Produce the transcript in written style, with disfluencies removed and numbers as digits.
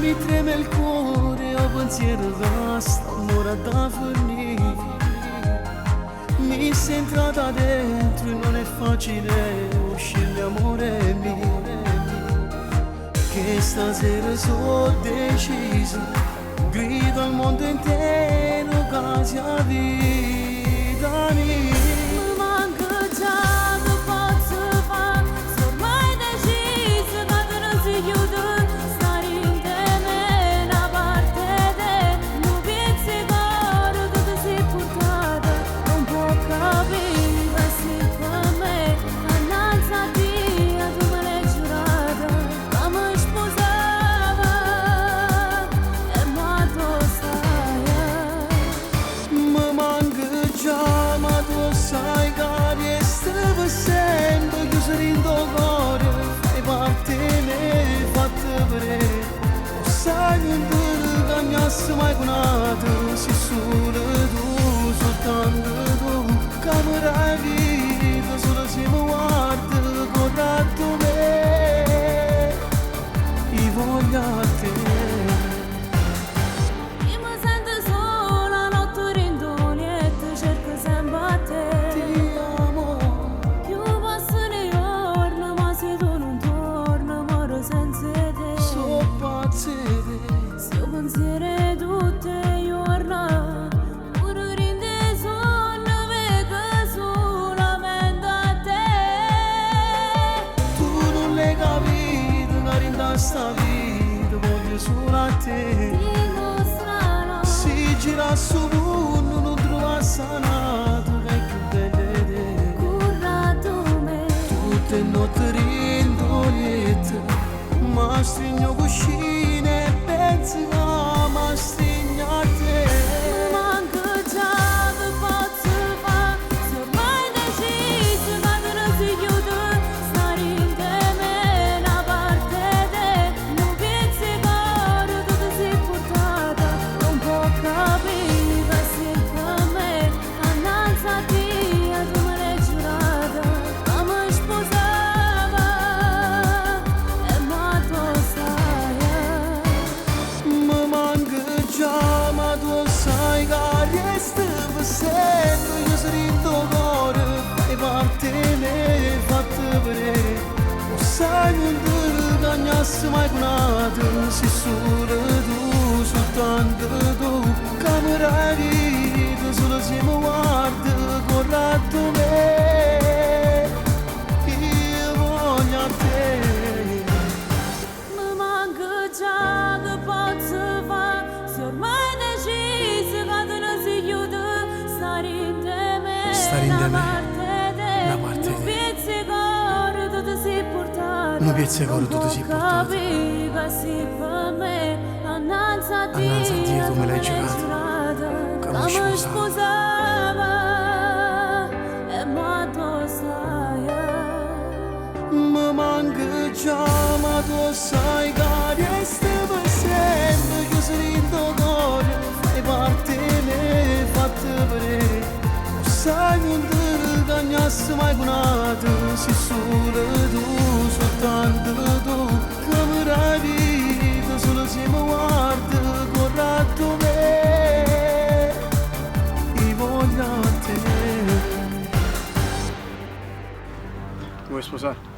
mi treme il cuore, ho pensiero che st'amore da finire. Mi sei entrata dentro e non è facile uscire, amore mio, che stasera sono deciso, grido al mondo intero che sia vita mia. Sai che stavo sempre chiuso in tuo cuore, fai parte me, fatta vedere. O sai non ti cagnasse mai conato, sei solo tu, soltanto tu, che mi dai vita, solo se mi guardi, corretto me, io voglio a te. Pensiere tutte le giornate, pure rinde sonno, vedo solamente a te. Tu non l'hai capito, che rinda sta vita, voglio solo a te. Dico strano, si gira su punto, non trova sanato, che è più bella di te. currato me, Tutte notti rindo liete, ma stringo cuscine e penso che mi stringo a te. manco già che posso fare, se ormai deciso che non si chiude, stare in te una parte te, non pensi che tu ti sei portata, non può capire se per me, annanzi a te, tu me l'hai giurata, che mi sposava, e ma tu sai. Mi manca già, ma tu sai che resta per sempre, io sono in tuo cuore, fai parte me, fatta vedere. O sai non ti cagnasse mai conato, sei solo tu, soltanto tu, che mi dai vita, solo se mi guardi, corretto me, io voglio a te. Mi manca già che posso fare, se ormai deciso che tu non si chiude, stare in te, Stare in te, una parte te, una parte non te. pensi che tu ti sei portata, Non pensi che tu ti sei portata. capire che sei per me, annanzi a te, Annanzi a Dio tu me l'hai giurata, giurato, che mi sposava, e ma tu sai. Mi manca già, ma tu sai che resta per sempre, che sono in tuo cuore, fai parte me, fatta vedere. O sai non ti cagnasse mai conato, sei solo tu, soltanto tu, che mi dai vita, solo se mi guardi, corretto me, io voglio a te. Vuoi sposare?